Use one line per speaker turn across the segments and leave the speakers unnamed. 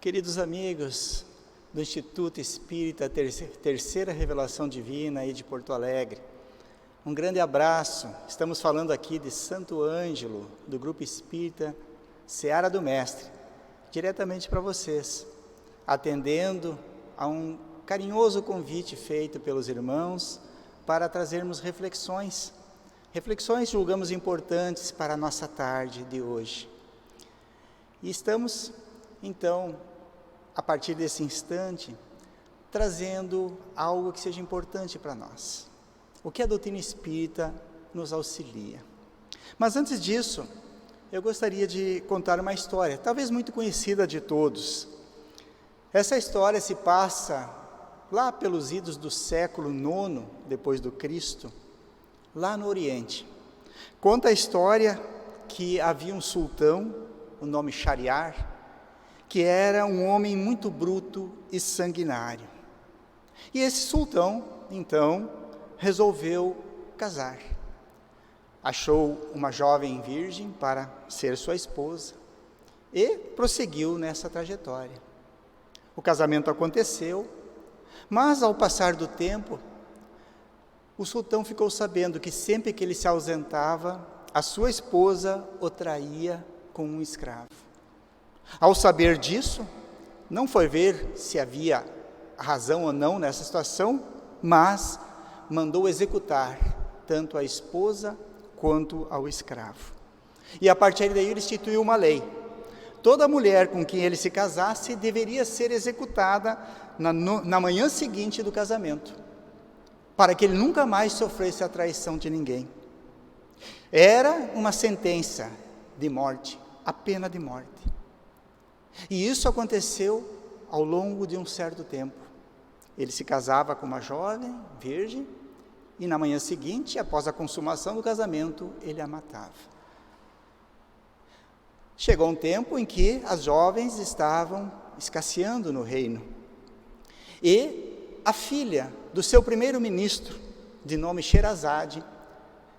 Queridos amigos do Instituto Espírita Terceira Revelação Divina aí de Porto Alegre, um grande abraço. Estamos falando aqui de Santo Ângelo, do Grupo Espírita Seara do Mestre, diretamente para vocês, atendendo a um carinhoso convite feito pelos irmãos para trazermos reflexões julgamos importantes para a nossa tarde de hoje. E estamos, então, a partir desse instante, trazendo algo que seja importante para nós. O que a doutrina espírita nos auxilia. Mas antes disso, eu gostaria de contar uma história, talvez muito conhecida de todos. Essa história se passa lá pelos idos do século IX, depois do Cristo, lá no Oriente. Conta a história que havia um sultão, o nome Shahriar, que era um homem muito bruto e sanguinário. E esse sultão, então, resolveu casar. Achou uma jovem virgem para ser sua esposa e prosseguiu nessa trajetória. O casamento aconteceu, mas ao passar do tempo, o sultão ficou sabendo que sempre que ele se ausentava, a sua esposa o traía com um escravo. Ao saber disso, não foi ver se havia razão ou não nessa situação, mas mandou executar tanto a esposa quanto ao escravo. E a partir daí ele instituiu uma lei. Toda mulher com quem ele se casasse deveria ser executada na manhã seguinte do casamento, para que ele nunca mais sofresse a traição de ninguém. Era uma sentença de morte, a pena de morte. E isso aconteceu ao longo de um certo tempo. Ele se casava com uma jovem, virgem, e na manhã seguinte, após a consumação do casamento, ele a matava. Chegou um tempo em que as jovens estavam escasseando no reino. E a filha do seu primeiro-ministro, de nome Sherazade,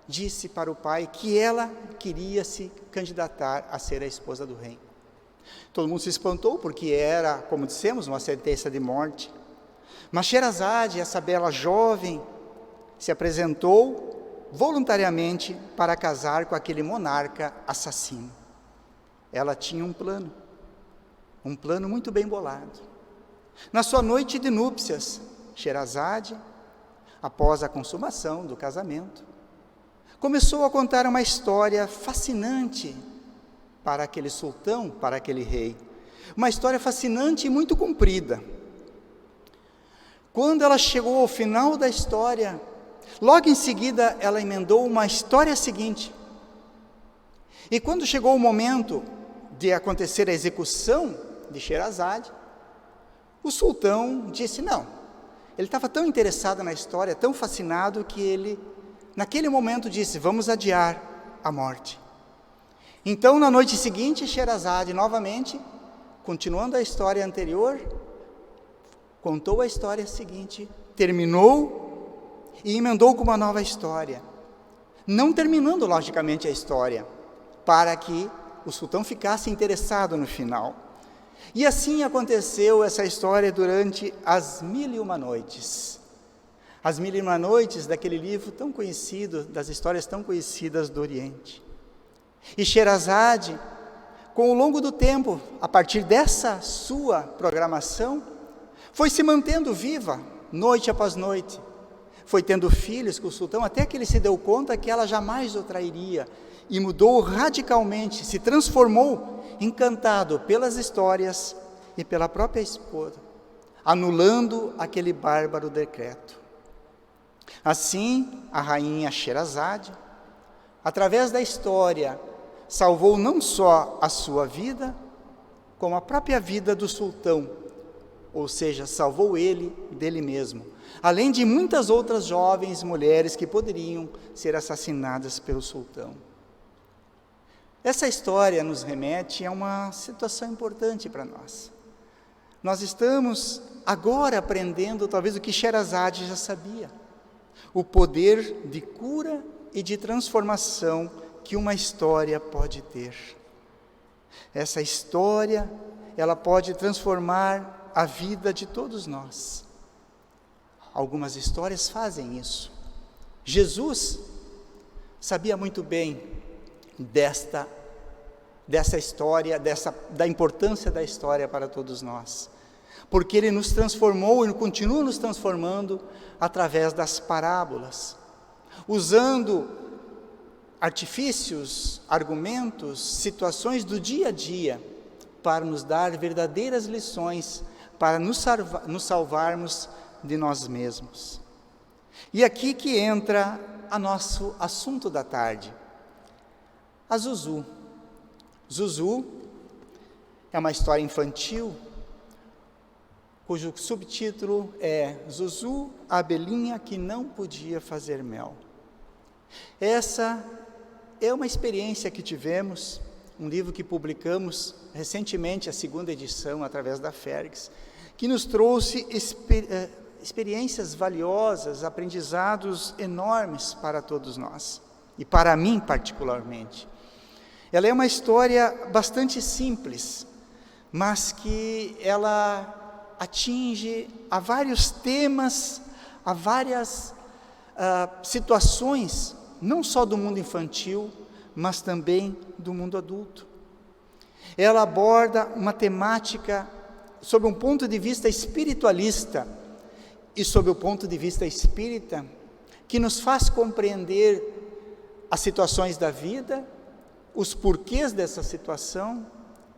disse para o pai que ela queria se candidatar a ser a esposa do rei. Todo mundo se espantou, porque era, como dissemos, uma sentença de morte. Mas Sherazade, essa bela jovem, se apresentou voluntariamente para casar com aquele monarca assassino. Ela tinha um plano muito bem bolado. Na sua noite de núpcias, Sherazade, após a consumação do casamento, começou a contar uma história fascinante para aquele sultão, para aquele rei. Uma história fascinante e muito comprida. Quando ela chegou ao final da história, logo em seguida ela emendou uma história seguinte. E quando chegou o momento de acontecer a execução de Sherazade, o sultão disse não. Ele estava tão interessado na história, tão fascinado, que ele, naquele momento, disse: vamos adiar a morte. Então, na noite seguinte, Sherazade, novamente, continuando a história anterior, contou a história seguinte, terminou e emendou com uma nova história. Não terminando, logicamente, a história, para que o sultão ficasse interessado no final. E assim aconteceu essa história durante as 1001 noites. As 1001 noites daquele livro tão conhecido, das histórias tão conhecidas do Oriente. E Sherazade, com o longo do tempo, a partir dessa sua programação, foi se mantendo viva, noite após noite. Foi tendo filhos com o sultão, até que ele se deu conta que ela jamais o trairia. E mudou radicalmente, se transformou, encantado pelas histórias e pela própria esposa, anulando aquele bárbaro decreto. Assim, a rainha Sherazade, através da história, salvou não só a sua vida, como a própria vida do sultão, ou seja, salvou ele dele mesmo, além de muitas outras jovens mulheres que poderiam ser assassinadas pelo sultão. Essa história nos remete a uma situação importante para nós. Nós estamos agora aprendendo talvez o que Sherazade já sabia, o poder de cura e de transformação que uma história pode ter. Essa história ela pode transformar a vida de todos nós. Algumas histórias fazem isso. Jesus sabia muito bem dessa história, da importância da história para todos nós, porque Ele nos transformou e continua nos transformando através das parábolas, usando artifícios, argumentos, situações do dia a dia, para nos dar verdadeiras lições, para nos salvarmos de nós mesmos. E aqui que entra o nosso assunto da tarde, a Zuzu. Zuzu é uma história infantil, cujo subtítulo é Zuzu, a abelhinha que não podia fazer mel. Essa é uma experiência que tivemos, um livro que publicamos recentemente, a 2ª edição, através da Fergs, que nos trouxe experiências valiosas, aprendizados enormes para todos nós, e para mim particularmente. Ela é uma história bastante simples, mas que ela atinge a vários temas, a várias situações, não só do mundo infantil, mas também do mundo adulto. Ela aborda uma temática sob um ponto de vista espiritualista e sob o ponto de vista espírita, que nos faz compreender as situações da vida, os porquês dessa situação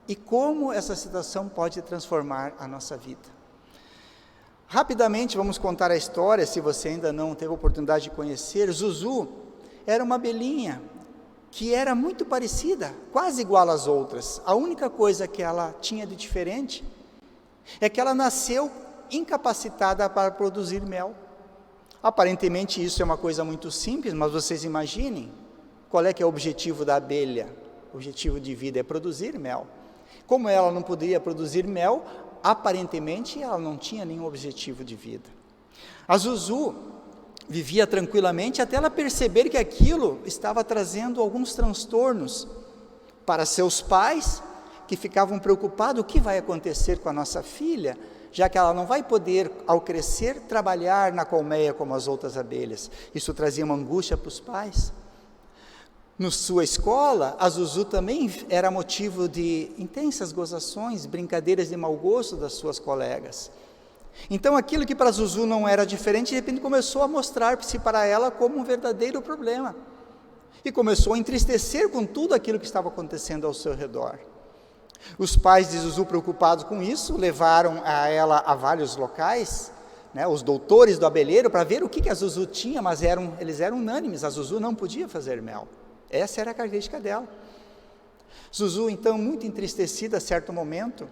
e como essa situação pode transformar a nossa vida. Rapidamente vamos contar a história, se você ainda não teve a oportunidade de conhecer. Zuzu era uma abelhinha que era muito parecida, quase igual às outras. A única coisa que ela tinha de diferente é que ela nasceu incapacitada para produzir mel. Aparentemente isso é uma coisa muito simples, mas vocês imaginem, qual é que é o objetivo da abelha? O objetivo de vida é produzir mel. Como ela não poderia produzir mel, aparentemente ela não tinha nenhum objetivo de vida. A Zuzu vivia tranquilamente até ela perceber que aquilo estava trazendo alguns transtornos para seus pais, que ficavam preocupados: o que vai acontecer com a nossa filha, já que ela não vai poder, ao crescer, trabalhar na colmeia como as outras abelhas. Isso trazia uma angústia para os pais. Na sua escola, a Zuzu também era motivo de intensas gozações, brincadeiras de mau gosto das suas colegas. Então aquilo que para a Zuzu não era diferente, de repente começou a mostrar-se para ela como um verdadeiro problema. E começou a entristecer com tudo aquilo que estava acontecendo ao seu redor. Os pais de Zuzu, preocupados com isso, levaram ela a vários locais, os doutores do abelheiro, para ver o que a Zuzu tinha, mas eles eram unânimes: a Zuzu não podia fazer mel. Essa era a característica dela. Zuzu, então, muito entristecida a certo momento,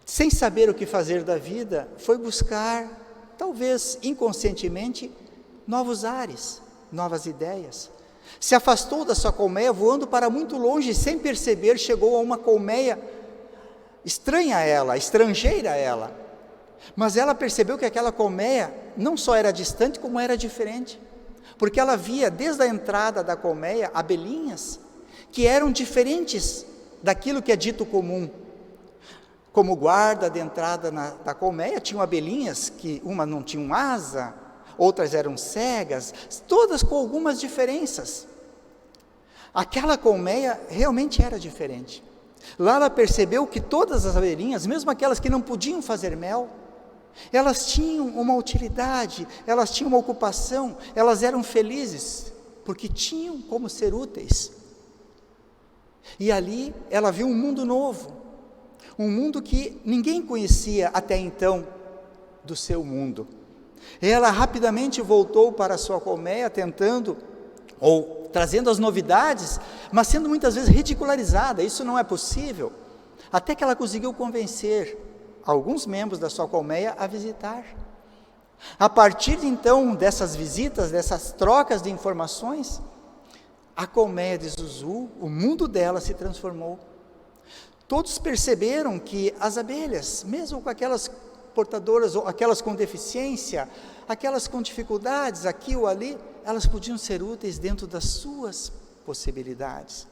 sem saber o que fazer da vida, foi buscar, talvez inconscientemente, novos ares, novas ideias. Se afastou da sua colmeia, voando para muito longe, sem perceber, chegou a uma colmeia estranha a ela, estrangeira a ela. Mas ela percebeu que aquela colmeia não só era distante, como era diferente. Porque ela via, desde a entrada da colmeia, abelhinhas que eram diferentes daquilo que é dito comum. Como guarda de entrada da colmeia, tinham abelhinhas que uma não tinha asa, outras eram cegas, todas com algumas diferenças. Aquela colmeia realmente era diferente. Lá ela percebeu que todas as abelhinhas, mesmo aquelas que não podiam fazer mel, elas tinham uma utilidade, elas tinham uma ocupação, elas eram felizes, porque tinham como ser úteis. E ali ela viu um mundo novo, um mundo que ninguém conhecia até então do seu mundo. Ela rapidamente voltou para a sua colmeia, trazendo as novidades, mas sendo muitas vezes ridicularizada: isso não é possível. Até que ela conseguiu convencer alguns membros da sua colmeia a visitar. A partir de então, dessas visitas, dessas trocas de informações, a colmeia de Zuzu, o mundo dela se transformou. Todos perceberam que as abelhas, mesmo com aquelas portadoras, ou aquelas com deficiência, aquelas com dificuldades aqui ou ali, elas podiam ser úteis dentro das suas possibilidades.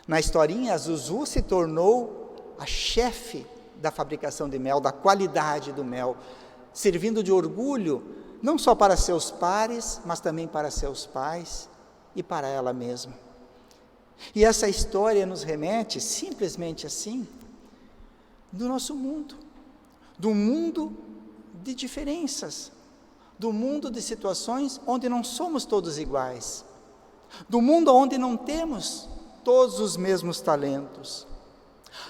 Na historinha, a Zuzu se tornou a chefe da fabricação de mel, da qualidade do mel, servindo de orgulho, não só para seus pares, mas também para seus pais e para ela mesma. E essa história nos remete, simplesmente assim, do nosso mundo, do mundo de diferenças, do mundo de situações onde não somos todos iguais, do mundo onde não temos todos os mesmos talentos.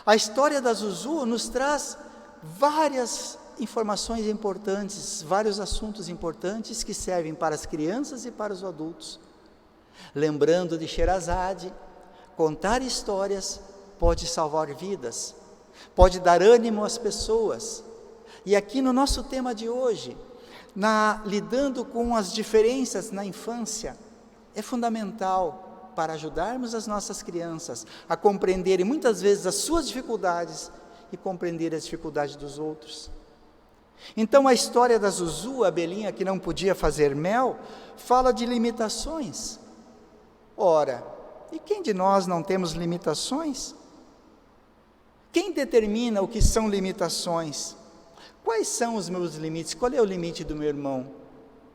A história da Zuzu nos traz várias informações importantes, vários assuntos importantes que servem para as crianças e para os adultos. Lembrando de Sherazade, contar histórias pode salvar vidas, pode dar ânimo às pessoas. E aqui no nosso tema de hoje, lidando com as diferenças na infância, é fundamental para ajudarmos as nossas crianças a compreenderem muitas vezes as suas dificuldades e compreender as dificuldades dos outros. Então a história da Zuzu, a abelhinha que não podia fazer mel, fala de limitações. Ora, e quem de nós não temos limitações? Quem determina o que são limitações? Quais são os meus limites? Qual é o limite do meu irmão?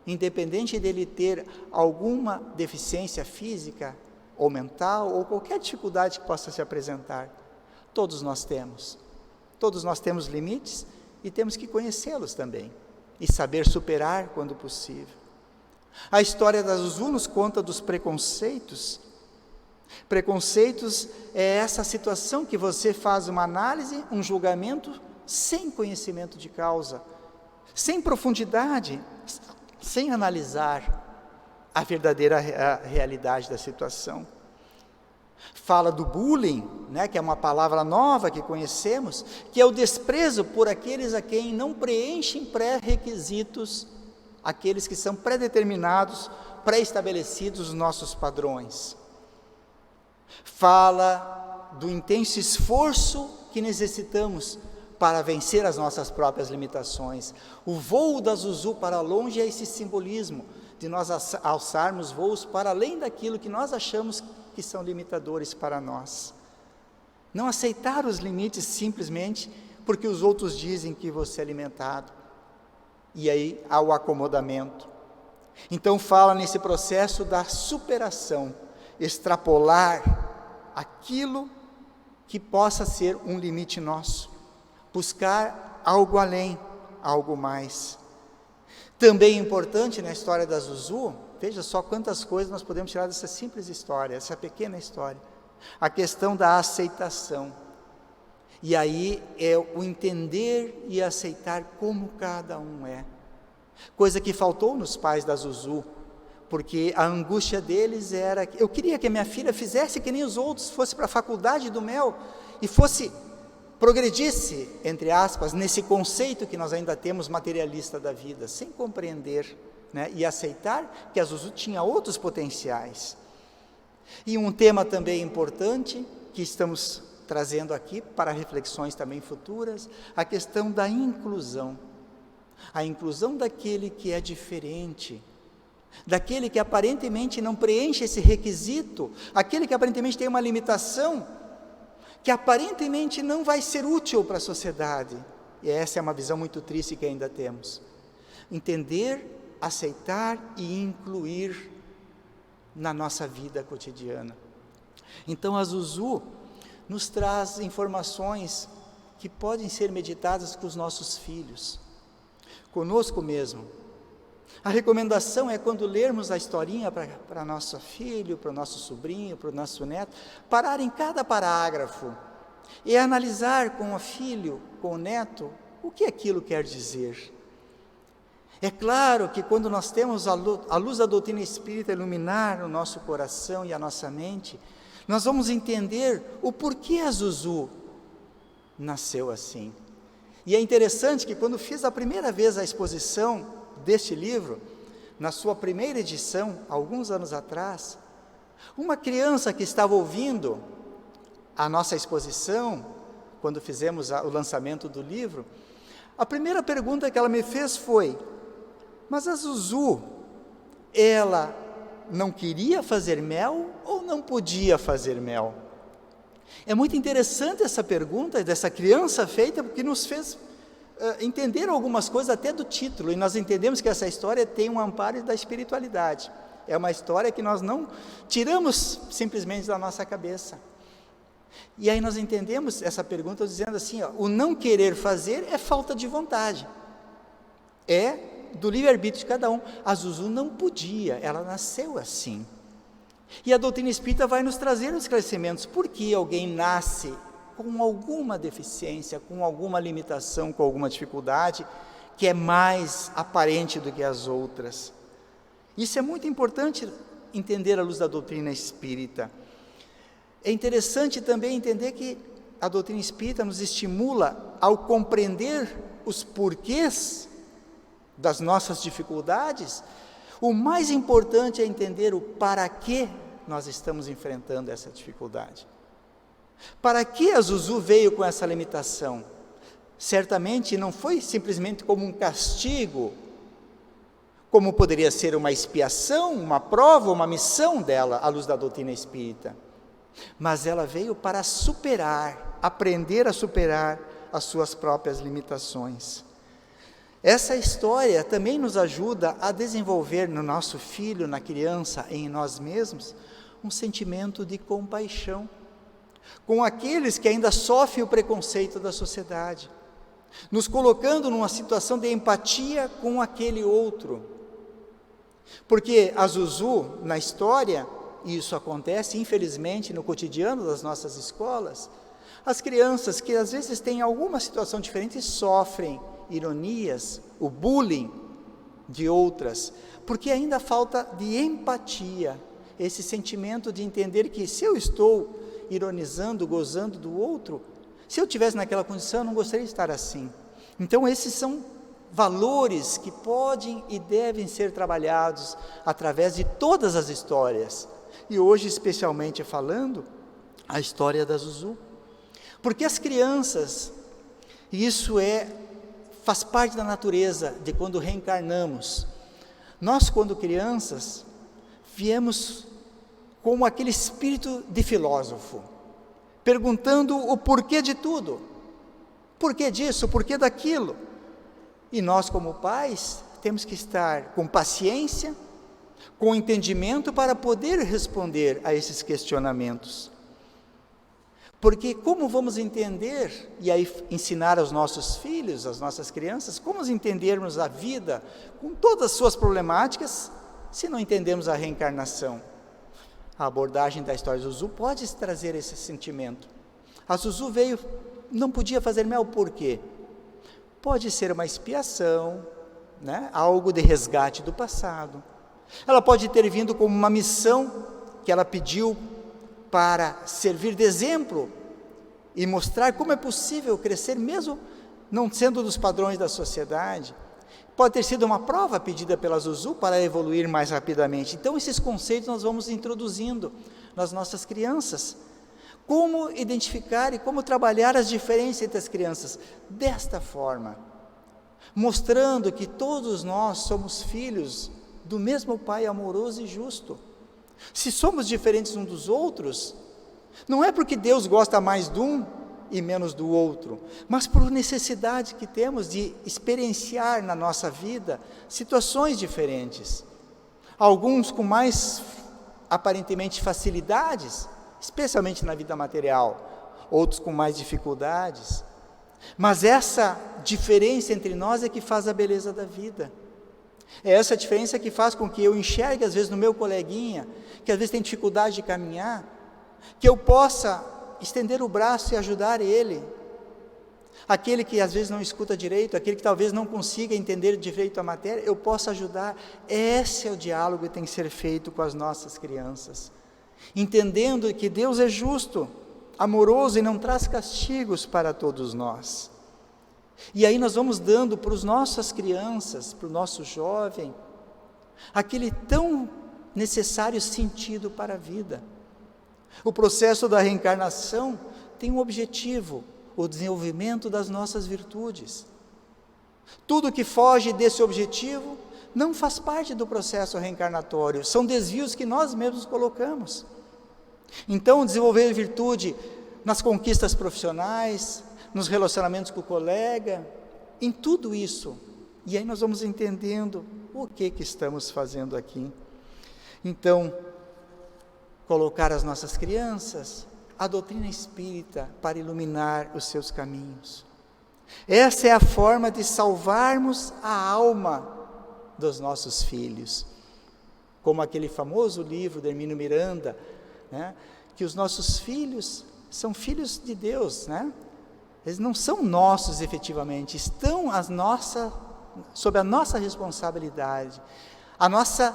Independente dele ter alguma deficiência física ou mental, ou qualquer dificuldade que possa se apresentar, todos nós temos limites e temos que conhecê-los também, e saber superar quando possível. A história da Zuzu nos conta dos preconceitos. Preconceitos é essa situação que você faz uma análise, um julgamento, sem conhecimento de causa, sem profundidade, sem analisar a verdadeira realidade da situação. Fala do bullying, que é uma palavra nova que conhecemos, que é o desprezo por aqueles a quem não preenchem pré-requisitos, aqueles que são pré-determinados, pré-estabelecidos os nossos padrões. Fala do intenso esforço que necessitamos para vencer as nossas próprias limitações. O voo da Zuzu para longe é esse simbolismo de nós alçarmos voos para além daquilo que nós achamos que são limitadores para nós. Não aceitar os limites simplesmente porque os outros dizem que você é limitado. E aí há o acomodamento. Então fala nesse processo da superação, extrapolar aquilo que possa ser um limite nosso, buscar algo além, algo mais. Também importante na história da Zuzu, veja só quantas coisas nós podemos tirar dessa simples história, essa pequena história, a questão da aceitação. E aí é o entender e aceitar como cada um é, coisa que faltou nos pais da Zuzu, porque a angústia deles era, eu queria que a minha filha fizesse que nem os outros, fosse para a faculdade do mel, e progredisse, entre aspas, nesse conceito que nós ainda temos materialista da vida, sem compreender, e aceitar que a Zuzu tinha outros potenciais. E um tema também importante, que estamos trazendo aqui para reflexões também futuras, a questão da inclusão. A inclusão daquele que é diferente, daquele que aparentemente não preenche esse requisito, aquele que aparentemente tem uma limitação, que aparentemente não vai ser útil para a sociedade. E essa é uma visão muito triste que ainda temos. Entender, aceitar e incluir na nossa vida cotidiana. Então a Zuzu nos traz informações que podem ser meditadas com os nossos filhos, conosco mesmo. A recomendação é, quando lermos a historinha para nosso filho, para o nosso sobrinho, para o nosso neto, parar em cada parágrafo e analisar com o filho, com o neto, o que aquilo quer dizer. É claro que quando nós temos a luz da doutrina espírita iluminar o nosso coração e a nossa mente, nós vamos entender o porquê a Zuzu nasceu assim. E é interessante que quando fiz a primeira vez a exposição deste livro, na sua primeira edição, alguns anos atrás, uma criança que estava ouvindo a nossa exposição, quando fizemos o lançamento do livro, a primeira pergunta que ela me fez foi: mas a Zuzu, ela não queria fazer mel ou não podia fazer mel? É muito interessante essa pergunta dessa criança feita, porque nos fez entender algumas coisas até do título, e nós entendemos que essa história tem um amparo da espiritualidade. É uma história que nós não tiramos simplesmente da nossa cabeça. E aí nós entendemos essa pergunta dizendo assim, o não querer fazer é falta de vontade, é do livre-arbítrio de cada um. A Zuzu não podia, ela nasceu assim. E a doutrina espírita vai nos trazer os esclarecimentos. Por que alguém nasce com alguma deficiência, com alguma limitação, com alguma dificuldade, que é mais aparente do que as outras? Isso é muito importante entender à luz da doutrina espírita. É interessante também entender que a doutrina espírita nos estimula ao compreender os porquês das nossas dificuldades. O mais importante é entender o para que nós estamos enfrentando essa dificuldade. Para que a Zuzu veio com essa limitação? Certamente não foi simplesmente como um castigo, como poderia ser uma expiação, uma prova, uma missão dela, à luz da doutrina espírita. Mas ela veio para superar, aprender a superar as suas próprias limitações. Essa história também nos ajuda a desenvolver no nosso filho, na criança, em nós mesmos, um sentimento de compaixão com aqueles que ainda sofrem o preconceito da sociedade, nos colocando numa situação de empatia com aquele outro. Porque a Zuzu, na história, e isso acontece infelizmente no cotidiano das nossas escolas, as crianças que às vezes têm alguma situação diferente sofrem ironias, o bullying de outras, porque ainda falta de empatia, esse sentimento de entender que se eu estou ironizando, gozando do outro, se eu estivesse naquela condição, eu não gostaria de estar assim. Então esses são valores que podem e devem ser trabalhados através de todas as histórias, e hoje especialmente falando a história da Zuzu, porque as crianças, e isso faz parte da natureza de quando reencarnamos. Nós, quando crianças, viemos como aquele espírito de filósofo, perguntando o porquê de tudo, porquê disso, porquê daquilo. E nós, como pais, temos que estar com paciência, com entendimento para poder responder a esses questionamentos. Porque como vamos entender, e aí ensinar aos nossos filhos, às nossas crianças, como entendermos a vida com todas as suas problemáticas, se não entendemos a reencarnação? A abordagem da história de Zuzu pode trazer esse sentimento. A Zuzu veio, não podia fazer mel, por quê? Pode ser uma expiação, algo de resgate do passado. Ela pode ter vindo como uma missão que ela pediu para servir de exemplo e mostrar como é possível crescer mesmo não sendo dos padrões da sociedade. Pode ter sido uma prova pedida pela Zuzu para evoluir mais rapidamente. Então esses conceitos nós vamos introduzindo nas nossas crianças. Como identificar e como trabalhar as diferenças entre as crianças? Desta forma, mostrando que todos nós somos filhos do mesmo Pai amoroso e justo. Se somos diferentes uns dos outros, não é porque Deus gosta mais de um e menos do outro, mas por necessidade que temos de experienciar na nossa vida situações diferentes. Alguns com mais, aparentemente, facilidades, especialmente na vida material, outros com mais dificuldades. Mas essa diferença entre nós é que faz a beleza da vida. É essa diferença que faz com que eu enxergue, às vezes, no meu coleguinha, que às vezes tem dificuldade de caminhar, que eu possa estender o braço e ajudar ele. Aquele que às vezes não escuta direito, aquele que talvez não consiga entender direito a matéria, eu posso ajudar. Esse é o diálogo que tem que ser feito com as nossas crianças. Entendendo que Deus é justo, amoroso e não traz castigos para todos nós. E aí nós vamos dando para as nossas crianças, para o nosso jovem, aquele tão necessário sentido para a vida. O processo da reencarnação tem um objetivo, o desenvolvimento das nossas virtudes. Tudo que foge desse objetivo não faz parte do processo reencarnatório, são desvios que nós mesmos colocamos. Então, desenvolver virtude nas conquistas profissionais, nos relacionamentos com o colega, em tudo isso. E aí nós vamos entendendo o que estamos fazendo aqui. Então, colocar as nossas crianças, a doutrina espírita, para iluminar os seus caminhos. Essa é a forma de salvarmos a alma dos nossos filhos. Como aquele famoso livro de Hermínio Miranda, né, que os nossos filhos são filhos de Deus, né? Eles não são nossos efetivamente, estão sob a nossa responsabilidade. A nossa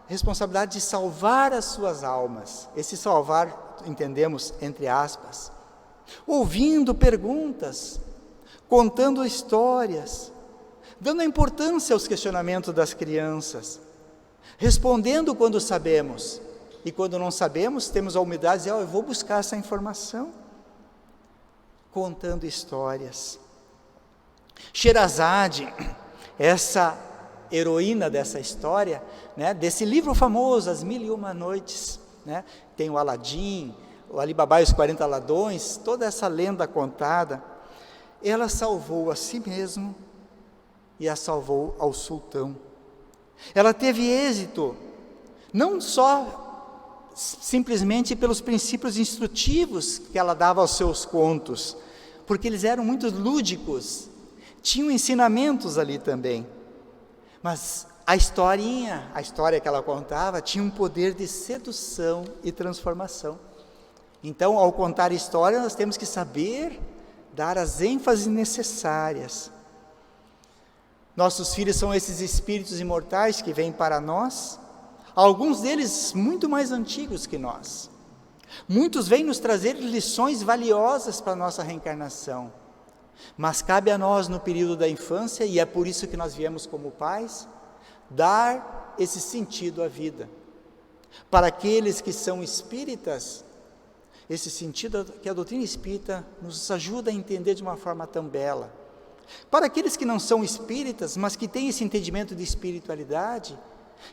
responsabilidade de salvar as suas almas. Esse salvar, entendemos, entre aspas, ouvindo perguntas, contando histórias, dando importância aos questionamentos das crianças, respondendo quando sabemos, e quando não sabemos, temos a humildade de dizer, eu vou buscar essa informação, contando histórias. Sherazade, essa heroína dessa história, né, desse livro famoso, As Mil e Uma Noites, né, tem o Aladim, o Ali Babá e os 40 Ladrões, toda essa lenda contada, ela salvou a si mesma e a salvou ao sultão. Ela teve êxito, não só simplesmente pelos princípios instrutivos que ela dava aos seus contos, porque eles eram muito lúdicos, tinham ensinamentos ali também, mas a história que ela contava, tinha um poder de sedução e transformação. Então, ao contar história, nós temos que saber dar as ênfases necessárias. Nossos filhos são esses espíritos imortais que vêm para nós, alguns deles muito mais antigos que nós. Muitos vêm nos trazer lições valiosas para a nossa reencarnação, mas cabe a nós no período da infância, e é por isso que nós viemos como pais, dar esse sentido à vida. Para aqueles que são espíritas, esse sentido que a doutrina espírita nos ajuda a entender de uma forma tão bela. Para aqueles que não são espíritas, mas que têm esse entendimento de espiritualidade,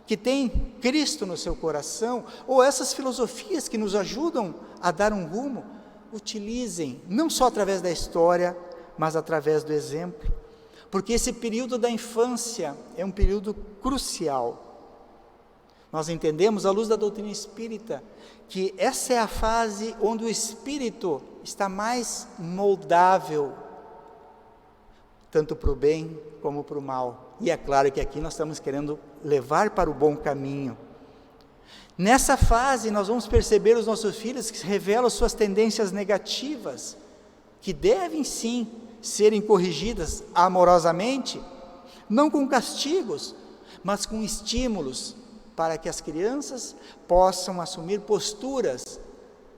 que têm Cristo no seu coração, ou essas filosofias que nos ajudam a dar um rumo, utilizem, não só através da história, mas através do exemplo, porque esse período da infância é um período crucial. Nós entendemos, à luz da doutrina espírita, que essa é a fase onde o espírito está mais moldável, tanto para o bem como para o mal. E é claro que aqui nós estamos querendo levar para o bom caminho. Nessa fase nós vamos perceber os nossos filhos que revelam suas tendências negativas, que devem sim serem corrigidas amorosamente, não com castigos, mas com estímulos, para que as crianças possam assumir posturas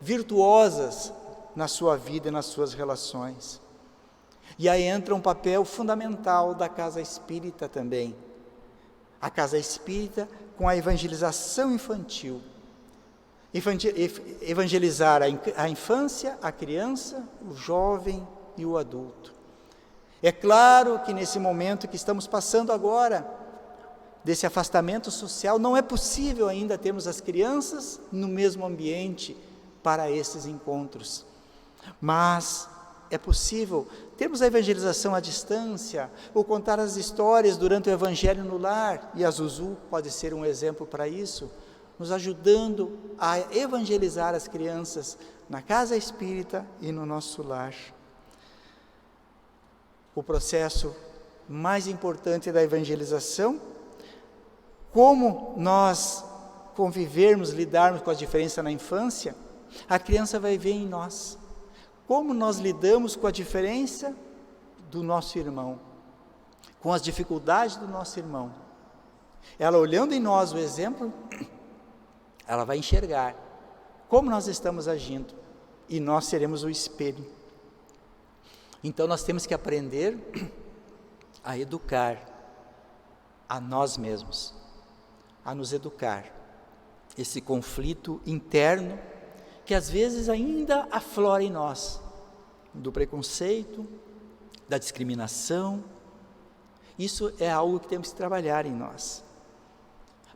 virtuosas na sua vida e nas suas relações. E aí entra um papel fundamental da casa espírita também. A casa espírita com a evangelização infantil. Evangelizar a infância, a criança, o jovem e o adulto. É claro que nesse momento que estamos passando agora, desse afastamento social, não é possível ainda termos as crianças no mesmo ambiente para esses encontros. Mas é possível termos a evangelização à distância, ou contar as histórias durante o Evangelho no lar, e a Zuzu pode ser um exemplo para isso, nos ajudando a evangelizar as crianças na casa espírita e no nosso lar. O processo mais importante da evangelização, como nós convivermos, lidarmos com as diferenças na infância, a criança vai ver em nós. Como nós lidamos com a diferença do nosso irmão, com as dificuldades do nosso irmão. Ela olhando em nós o exemplo, ela vai enxergar como nós estamos agindo, e nós seremos o espelho. Então nós temos que aprender a educar a nós mesmos, a nos educar. Esse conflito interno que às vezes ainda aflora em nós, do preconceito, da discriminação. Isso é algo que temos que trabalhar em nós,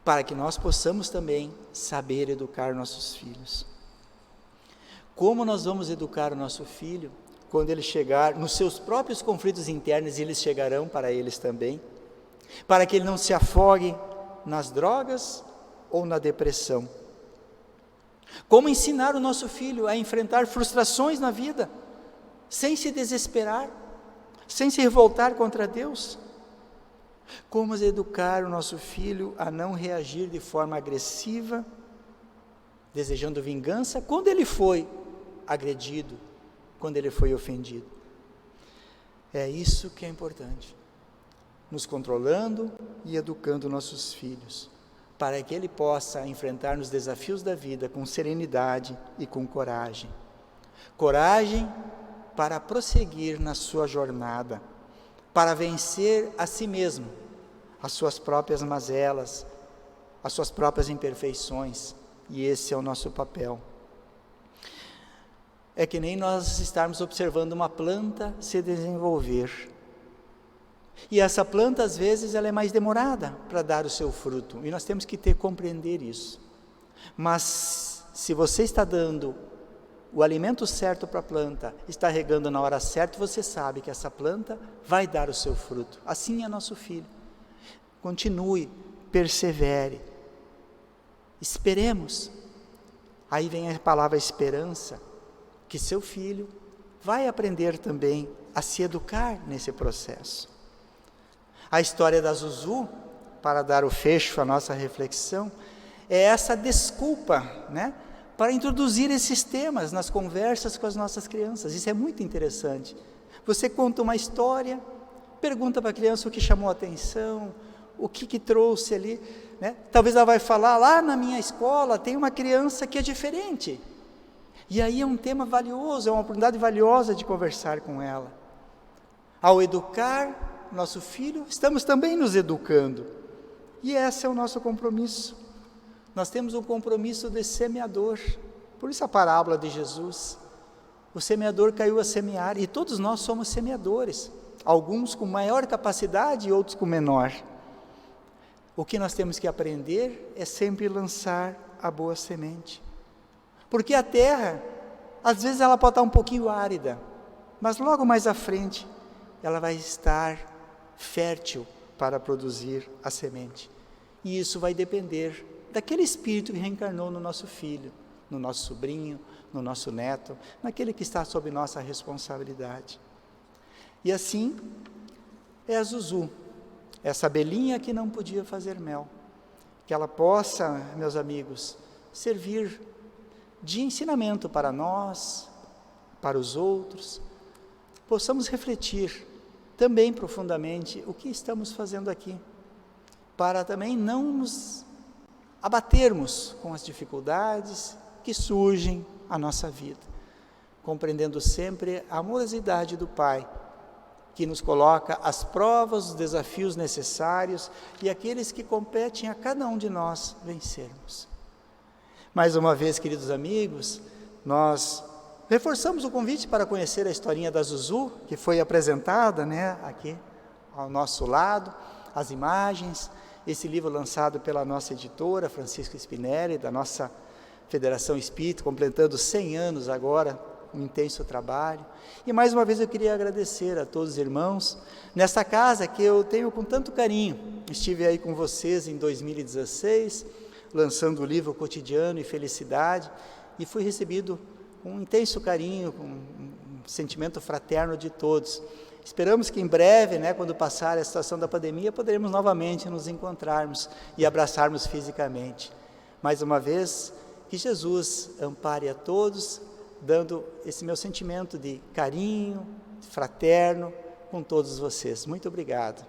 para que nós possamos também saber educar nossos filhos. Como nós vamos educar o nosso filho quando ele chegar nos seus próprios conflitos internos, e eles chegarão para eles também, para que ele não se afogue nas drogas ou na depressão? Como ensinar o nosso filho a enfrentar frustrações na vida, sem se desesperar, sem se revoltar contra Deus? Como educar o nosso filho a não reagir de forma agressiva, desejando vingança, quando ele foi agredido, quando ele foi ofendido? É isso que é importante, nos controlando e educando nossos filhos, para que ele possa enfrentar os desafios da vida com serenidade e com coragem. Coragem para prosseguir na sua jornada, para vencer a si mesmo, as suas próprias mazelas, as suas próprias imperfeições, e esse é o nosso papel. É que nem nós estarmos observando uma planta se desenvolver, e essa planta às vezes ela é mais demorada para dar o seu fruto, e nós temos que compreender isso. Mas se você está dando o alimento certo para a planta, está regando na hora certa, você sabe que essa planta vai dar o seu fruto. Assim é nosso filho. Continue, persevere, esperemos. Aí vem a palavra esperança, que seu filho vai aprender também a se educar nesse processo. A história da Zuzu, para dar o fecho à nossa reflexão, é essa desculpa, né, para introduzir esses temas nas conversas com as nossas crianças. Isso é muito interessante. Você conta uma história, pergunta para a criança o que chamou a atenção, o que trouxe ali, né? Talvez ela vai falar, lá na minha escola tem uma criança que é diferente. E aí é um tema valioso, é uma oportunidade valiosa de conversar com ela. Ao educar nosso filho, estamos também nos educando. E esse é o nosso compromisso. Nós temos um compromisso de semeador. Por isso a parábola de Jesus. O semeador caiu a semear, e todos nós somos semeadores. Alguns com maior capacidade e outros com menor. O que nós temos que aprender é sempre lançar a boa semente. Porque a terra, às vezes ela pode estar um pouquinho árida, mas logo mais à frente, ela vai estar fértil para produzir a semente. E isso vai depender daquele espírito que reencarnou no nosso filho, no nosso sobrinho, no nosso neto, naquele que está sob nossa responsabilidade. E assim, é a Zuzu, essa abelhinha que não podia fazer mel, que ela possa, meus amigos, servir de ensinamento para nós, para os outros, possamos refletir também profundamente o que estamos fazendo aqui, para também não nos abatermos com as dificuldades que surgem à nossa vida, compreendendo sempre a amorosidade do Pai, que nos coloca as provas, os desafios necessários e aqueles que competem a cada um de nós vencermos. Mais uma vez, queridos amigos, nós reforçamos o convite para conhecer a historinha da Zuzu, que foi apresentada, né, aqui ao nosso lado, as imagens, esse livro lançado pela nossa editora, Francisca Spinelli, da nossa Federação Espírita, completando 100 anos agora, um intenso trabalho. E mais uma vez eu queria agradecer a todos os irmãos, nesta casa que eu tenho com tanto carinho. Estive aí com vocês em 2016, lançando o livro Cotidiano e Felicidade, e fui recebido com um intenso carinho, com um sentimento fraterno de todos. Esperamos que em breve, né, quando passar a situação da pandemia, poderemos novamente nos encontrarmos e abraçarmos fisicamente. Mais uma vez, que Jesus ampare a todos, dando esse meu sentimento de carinho fraterno com todos vocês. Muito obrigado.